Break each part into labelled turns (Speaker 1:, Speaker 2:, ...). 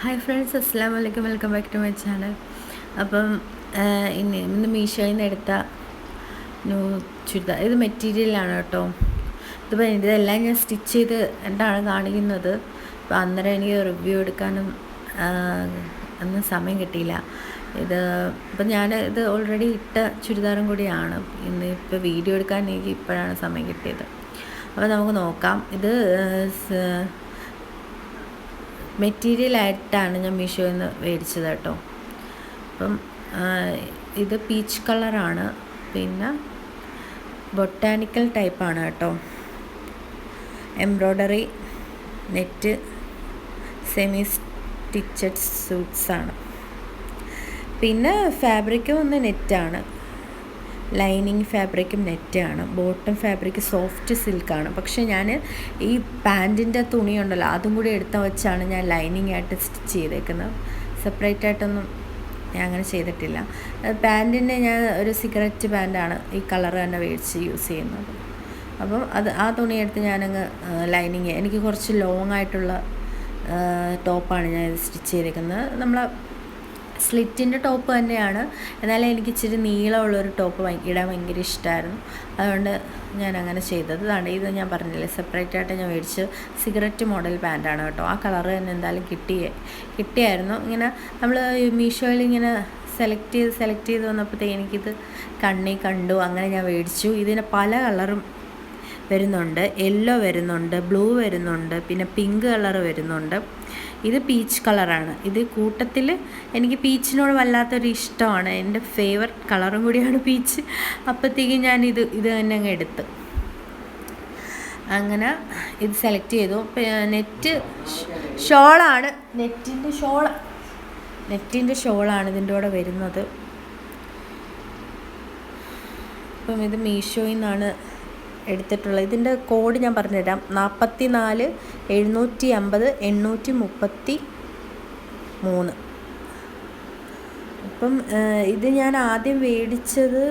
Speaker 1: Hi friends, അസ്സലാമു അലൈക്കും. Welcome back to my channel. അപ്പം ഇന്ന് മീഷോയിൽ നിന്ന് എടുത്ത ന്യൂ ചുരിദാർ. ഇത് മെറ്റീരിയലാണ് കേട്ടോ. ഇതെല്ലാം ഞാൻ സ്റ്റിച്ച് ചെയ്ത് എന്താണ് കാണിക്കുന്നത്. അപ്പോൾ അന്നേരം എനിക്ക് റിവ്യൂ എടുക്കാനും ഒന്നും സമയം കിട്ടിയില്ല. ഇപ്പം ഇത് ഓൾറെഡി ഇട്ട ചുരിദാറും കൂടിയാണ്. ഇപ്പോൾ വീഡിയോ എടുക്കാൻ എനിക്ക് ഇപ്പോഴാണ് സമയം കിട്ടിയത്. അപ്പോൾ നമുക്ക് നോക്കാം. ഇത് മെറ്റീരിയലായിട്ടാണ് ഞാൻ മീഷോയിൽ നിന്ന് മേടിച്ചത് കേട്ടോ. അപ്പം ഇത് പീച്ച് കളറാണ്, പിന്നെ ബൊട്ടാനിക്കൽ ടൈപ്പാണ് കേട്ടോ. എംബ്രോയ്ഡറി നെറ്റ് സെമി സ്റ്റിച്ചഡ് സൂട്ട്സാണ്. പിന്നെ ഫാബ്രിക്കും ഒന്ന് നെറ്റാണ്, ലൈനിങ് ഫാബ്രിക്കും നെറ്റാണ്. ബോട്ടം ഫാബ്രിക് സോഫ്റ്റ് സിൽക്കാണ്. പക്ഷേ ഞാൻ ഈ പാൻറ്റിൻ്റെ തുണിയുണ്ടല്ലോ അതും കൂടി എടുത്ത് വെച്ചാണ് ഞാൻ ലൈനിങ് ആയിട്ട് സ്റ്റിച്ച് ചെയ്തേക്കുന്നത്. സെപ്പറേറ്റ് ആയിട്ടൊന്നും ഞാൻ അങ്ങനെ ചെയ്തിട്ടില്ല. പാൻറ്റിൻ്റെ ഞാൻ ഒരു സിഗരറ്റ് പാൻറ്റാണ് ഈ കളർ തന്നെ മേടിച്ച് യൂസ് ചെയ്യുന്നത്. അപ്പം ആ തുണിയെടുത്ത് ഞാനങ്ങ് ലൈനിങ്, എനിക്ക് കുറച്ച് ലോങ് ആയിട്ടുള്ള ടോപ്പാണ് ഞാൻ സ്റ്റിച്ച് ചെയ്തേക്കുന്നത്. നമ്മളെ സ്ലിറ്റിൻ്റെ ടോപ്പ് തന്നെയാണ്, എന്നാലും എനിക്ക് ഇച്ചിരി നീളമുള്ളൊരു ടോപ്പ് ഇടാൻ ഭയങ്കര ഇഷ്ടമായിരുന്നു. അതുകൊണ്ട് ഞാൻ അങ്ങനെ ചെയ്തത്. ഇത് ഞാൻ പറഞ്ഞില്ലേ, സെപ്പറേറ്റ് ആയിട്ട് ഞാൻ മേടിച്ച് സിഗരറ്റ് മോഡൽ പാൻറ്റാണ് കേട്ടോ. ആ കളറ് തന്നെ എന്തായാലും കിട്ടിയായിരുന്നു. ഇങ്ങനെ നമ്മൾ മീഷോയിൽ ഇങ്ങനെ സെലക്ട് ചെയ്ത് വന്നപ്പോഴത്തേക്ക് എനിക്കിത് കണ്ടു. അങ്ങനെ ഞാൻ മേടിച്ചു. ഇതിന് പല കളറും വരുന്നുണ്ട്. യെല്ലോ വരുന്നുണ്ട്, ബ്ലൂ വരുന്നുണ്ട്, പിന്നെ പിങ്ക് കളർ വരുന്നുണ്ട്. ഇത് പീച്ച് കളറാണ്. ഇത് കൂട്ടത്തിൽ എനിക്ക് പീച്ചിനോട് വല്ലാത്തൊരു ഇഷ്ടമാണ്. എൻ്റെ ഫേവററ്റ് കളറും കൂടിയാണ് പീച്ച്. അപ്പോഴത്തേക്കും ഞാൻ ഇത് തന്നെ അങ്ങ് എടുത്ത് അങ്ങനെ ഇത് സെലക്ട് ചെയ്തു. നെറ്റ് ഷോളാണ്, നെറ്റിൻ്റെ ഷോളാണ് ഇതിൻ്റെ കൂടെ വരുന്നത്. അപ്പം ഇത് മീഷോയിൽ നിന്നാണ് എടുത്തിട്ടുള്ളത്. ഇതിൻ്റെ കോഡ് ഞാൻ പറഞ്ഞുതരാം. 44 750 833. അപ്പം ഇത് ഞാൻ ആദ്യം മേടിച്ചത്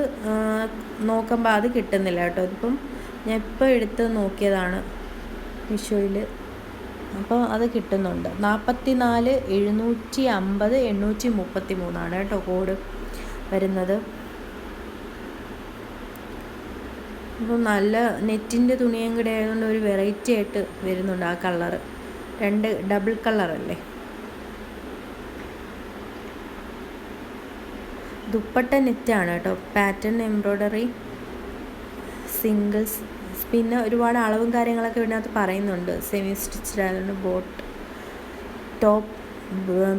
Speaker 1: നോക്കുമ്പോൾ അത് കിട്ടുന്നില്ല കേട്ടോ. ഇതിപ്പം ഞാൻ ഇപ്പോൾ എടുത്ത് നോക്കിയതാണ് മീഷോയിൽ. അപ്പോൾ അത് കിട്ടുന്നുണ്ട്. 44 750 833 കേട്ടോ കോഡ് വരുന്നത്. അപ്പം നല്ല നെറ്റിൻ്റെ തുണിയും കൂടെ ആയതുകൊണ്ട് ഒരു വെറൈറ്റി ആയിട്ട് വരുന്നുണ്ട് ആ കളറ്. ഡബിൾ കളറല്ലേ. ദുപ്പട്ട നെറ്റാണ് കേട്ടോ. Pattern embroidery singles. പിന്നെ ഒരുപാട് അളവും കാര്യങ്ങളൊക്കെ ഇതിനകത്ത് പറയുന്നുണ്ട്. സെമി സ്റ്റിച്ച്ഡ് ആയതുകൊണ്ട് top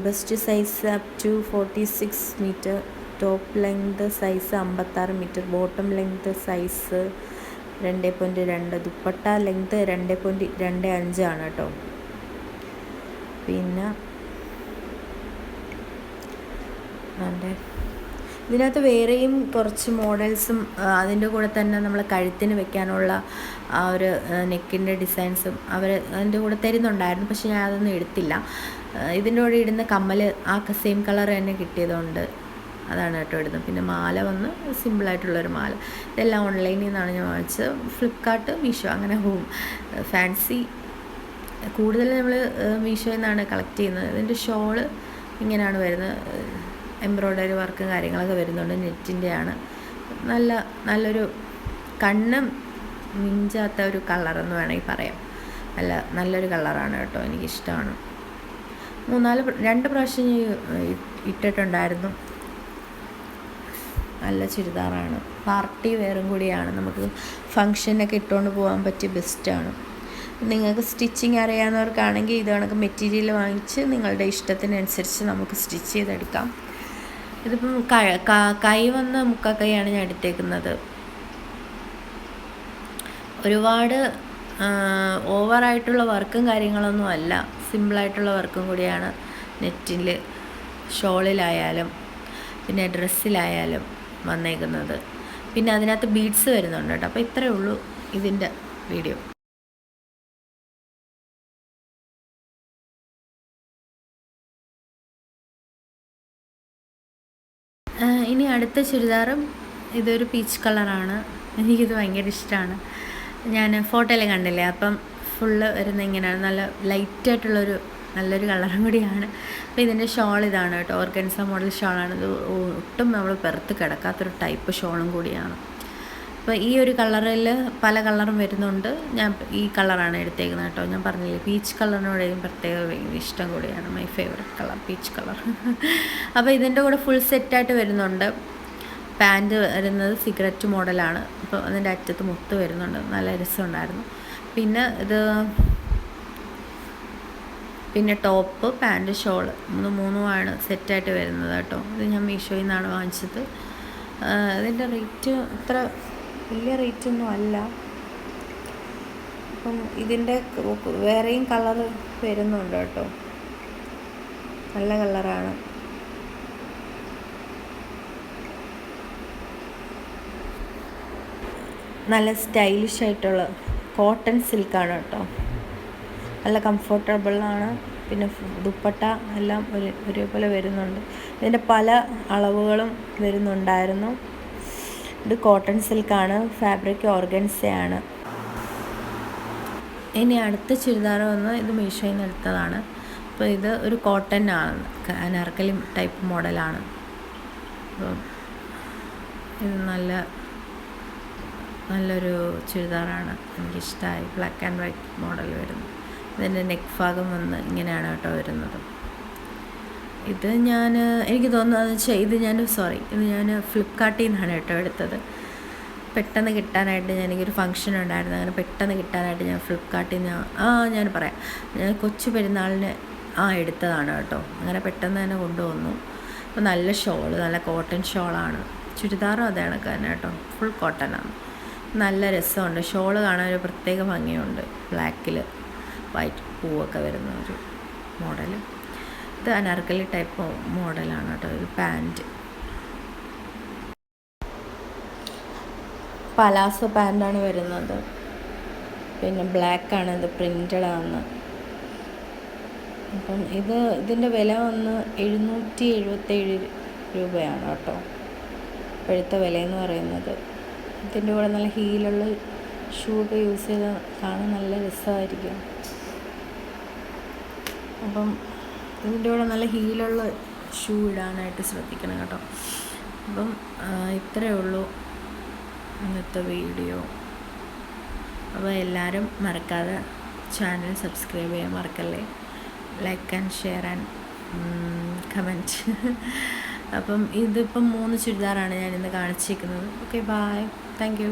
Speaker 1: best size up to 46 metre, top length size 56 metre, bottom length size 2.2, dupatta length 2.25 ആണ് കേട്ടോ. പിന്നെ ഇതിനകത്ത് വേറെയും കുറച്ച് മോഡൽസും അതിൻ്റെ കൂടെ തന്നെ നമ്മൾ കഴുത്തിന് വെക്കാനുള്ള ആ ഒരു നെക്കിൻ്റെ ഡിസൈൻസും അതിൻ്റെ കൂടെ തരുന്നുണ്ടായിരുന്നു. പക്ഷെ ഞാൻ അതൊന്നും എടുത്തില്ല. ഇതിൻ്റെ കൂടെ ഇടുന്ന കമ്മൽ ആ സെയിം കളർ തന്നെ കിട്ടിയതുകൊണ്ട് അതാണ് കേട്ടോ ഇടുന്നത്. പിന്നെ മാല വന്ന് സിമ്പിളായിട്ടുള്ളൊരു മാല. ഇതെല്ലാം ഓൺലൈനിൽ നിന്നാണ് ഞാൻ വാങ്ങിച്ചത്. ഫ്ലിപ്കാർട്ട്, മീഷോ, അങ്ങനെ പോവും. ഫാൻസി കൂടുതൽ നമ്മൾ മീഷോയിൽ നിന്നാണ് കളക്ട് ചെയ്യുന്നത്. ഇതിൻ്റെ ഷോള് ഇങ്ങനെയാണ് വരുന്നത്. എംബ്രോയ്ഡറി വർക്കും കാര്യങ്ങളൊക്കെ വരുന്നുണ്ട്. നെറ്റിൻ്റെയാണ്. നല്ലൊരു കണ്ണ് മിഞ്ചാത്ത ഒരു കളറെന്ന് വേണമെങ്കിൽ പറയാം. നല്ലൊരു കളറാണ് കേട്ടോ, എനിക്കിഷ്ടമാണ്. 2 പ്രാവശ്യം ഇട്ടിട്ടുണ്ടായിരുന്നു. നല്ല ചുരിദാറാണ്. പാർട്ടി വെയറും കൂടിയാണ്. നമുക്ക് ഫങ്ഷനൊക്കെ ഇട്ടുകൊണ്ട് പോകാൻ പറ്റിയ ബെസ്റ്റാണ്. നിങ്ങൾക്ക് സ്റ്റിച്ചിങ് അറിയാവുന്നവർക്കാണെങ്കിൽ ഇത് കണക്ക് മെറ്റീരിയൽ വാങ്ങിച്ച് നിങ്ങളുടെ ഇഷ്ടത്തിനനുസരിച്ച് നമുക്ക് സ്റ്റിച്ച് ചെയ്തെടുക്കാം. ഇതിപ്പം കൈ വന്ന് മുക്കാക്കൈയാണ് ഞാൻ എടുത്തേക്കുന്നത്. ഒരുപാട് ഓവറായിട്ടുള്ള വർക്കും കാര്യങ്ങളൊന്നും അല്ല, സിമ്പിളായിട്ടുള്ള വർക്കും കൂടിയാണ് നെറ്റിൽ, ഷോളിലായാലും പിന്നെ ഡ്രസ്സിലായാലും വന്നേക്കുന്നത്. പിന്നെ അതിനകത്ത് ബീഡ്സ് വരുന്നുണ്ട് കേട്ടോ. അപ്പോൾ ഇത്രയേ ഉള്ളൂ ഇതിൻ്റെ വീഡിയോ. ഇനി അടുത്ത ചുരിദാറും ഇതൊരു പീച്ച് കളറാണ്. എനിക്കിത് ഭയങ്കര ഇഷ്ടമാണ്. ഞാൻ ഫോട്ടോയിൽ കണ്ടില്ലേ, അപ്പം ഫുള്ള് വരുന്ന ഇങ്ങനെയാണ്. നല്ല ലൈറ്റായിട്ടുള്ളൊരു നല്ലൊരു കളറും കൂടിയാണ്. അപ്പോൾ ഇതിൻ്റെ ഷോൾ ഇതാണ് കേട്ടോ, ഓർഗൻസ മോഡൽ ഷോളാണ്. ഇത് ഒട്ടും നമ്മൾ പെറുത്ത് കിടക്കാത്തൊരു ടൈപ്പ് ഷോളും കൂടിയാണ്. അപ്പോൾ ഈ ഒരു കളറിൽ പല കളറും വരുന്നുണ്ട്. ഞാൻ ഈ കളറാണ് എടുത്തേക്കുന്നത് കേട്ടോ. ഞാൻ പറഞ്ഞില്ലേ, പീച്ച് കളറിനോടെയും പ്രത്യേക ഇഷ്ടം കൂടിയാണ്. My favourite colour peach colour. അപ്പോൾ ഇതിൻ്റെ കൂടെ ഫുൾ സെറ്റായിട്ട് വരുന്നുണ്ട്. പാൻറ്റ് വരുന്നത് സിഗരറ്റ് മോഡലാണ്. അപ്പോൾ അതിൻ്റെ അറ്റത്ത് മുത്ത് വരുന്നുണ്ട്, നല്ല രസമുണ്ടായിരുന്നു. പിന്നെ ടോപ്പ്, പാൻറ്റ്, ഷോള് മൂന്നുമാണ് സെറ്റായിട്ട് വരുന്നത് കേട്ടോ. ഇത് ഞാൻ മീഷോയിൽ നിന്നാണ് വാങ്ങിച്ചത്. ഇതിൻ്റെ റേറ്റ് അത്ര വലിയ റേറ്റൊന്നും അല്ല. അപ്പം ഇതിൻ്റെ വേറെയും കളർ വരുന്നുണ്ട് കേട്ടോ, നല്ല കളറാണ്. നല്ല സ്റ്റൈലിഷ് ആയിട്ടുള്ള കോട്ടൺ സിൽക്കാണ് കേട്ടോ, നല്ല കംഫർട്ടബിളാണ്. പിന്നെ ദുപ്പട്ട എല്ലാം ഒരേപോലെ വരുന്നുണ്ട്. ഇതിൻ്റെ പല അളവുകളും വരുന്നുണ്ടായിരുന്നു. ഇത് കോട്ടൺ സിൽക്കാണ്, ഫാബ്രിക് ഓർഗൻസയാണ്. ഇനി അടുത്ത ചുരിദാർ വന്ന് ഇത് മീഷോയിൽ നിന്ന് എടുത്തതാണ്. അപ്പോൾ ഇത് ഒരു കോട്ടൺ ആണ്, അനാർക്കലി ടൈപ്പ് മോഡലാണ്. അപ്പം ഇത് നല്ലൊരു ചുരിദാറാണ്, എനിക്കിഷ്ടമായി. ബ്ലാക്ക് ആൻഡ് വൈറ്റ് മോഡൽ വരുന്നു. ഇതിൻ്റെ നെക്ക് ഭാഗം വന്ന് ഇങ്ങനെയാണ് കേട്ടോ വരുന്നത്. ഇത് എനിക്ക് തോന്നുന്നത് വെച്ചാൽ ഇത് ഞാൻ ഫ്ലിപ്കാർട്ടിൽ നിന്നാണ് കേട്ടോ എടുത്തത്. പെട്ടെന്ന് കിട്ടാനായിട്ട് എനിക്കൊരു ഫംഗ്ഷൻ ഉണ്ടായിരുന്നു, അങ്ങനെ പെട്ടെന്ന് കിട്ടാനായിട്ട് ഞാൻ ഫ്ലിപ്കാർട്ടിൽ ഞാൻ പറയാം, ഞാൻ കൊച്ചു പെരുന്നാളിന് എടുത്തതാണ് കേട്ടോ. അങ്ങനെ പെട്ടെന്ന് തന്നെ കൊണ്ടുവന്നു. അപ്പോൾ നല്ല ഷോള്, നല്ല കോട്ടൺ ഷോളാണ്. ചുരിദാറും അതേ കണക്ക് തന്നെ കേട്ടോ, ഫുൾ കോട്ടനാണ്. നല്ല രസമുണ്ട്. ഷോള് കാണാൻ ഒരു പ്രത്യേക ഭംഗിയുണ്ട്, ബ്ലാക്കിൽ വൈറ്റ് പൂവൊക്കെ വരുന്ന ഒരു മോഡൽ. ഇത് അനാർക്കലി ടൈപ്പ് മോഡലാണ് കേട്ടോ. ഇത് പാൻറ്റ്, പലാസോ പാൻറ്റാണ് വരുന്നത്. പിന്നെ ബ്ലാക്കാണ്, ഇത് പ്രിൻ്റഡാണ്. അപ്പം ഇതിൻ്റെ വില വന്ന് 777 രൂപയാണ് കേട്ടോ, ഇപ്പോഴത്തെ വിലയെന്ന് പറയുന്നത്. ഇതിൻ്റെ കൂടെ നല്ല ഹീലുള്ള ഷൂ ഒക്കെ യൂസ് ചെയ്ത് കാണാൻ നല്ല രസമായിരിക്കും. അപ്പം ഇതിൻ്റെ കൂടെ നല്ല ഹീലുള്ള ഷൂ ഇടാനായിട്ട് ശ്രദ്ധിക്കണം കേട്ടോ. അപ്പം ഇത്രയേ ഉള്ളൂ ഇന്നത്തെ വീഡിയോ. അപ്പോൾ എല്ലാവരും മറക്കാതെ ചാനൽ സബ്സ്ക്രൈബ് ചെയ്യാൻ മറക്കല്ലേ. Like and share and comment. അപ്പം ഇതിപ്പം 3 ചുരിദാറാണ് ഞാനിന്ന് കാണിച്ചിരിക്കുന്നത്. Okay, bye, thank U.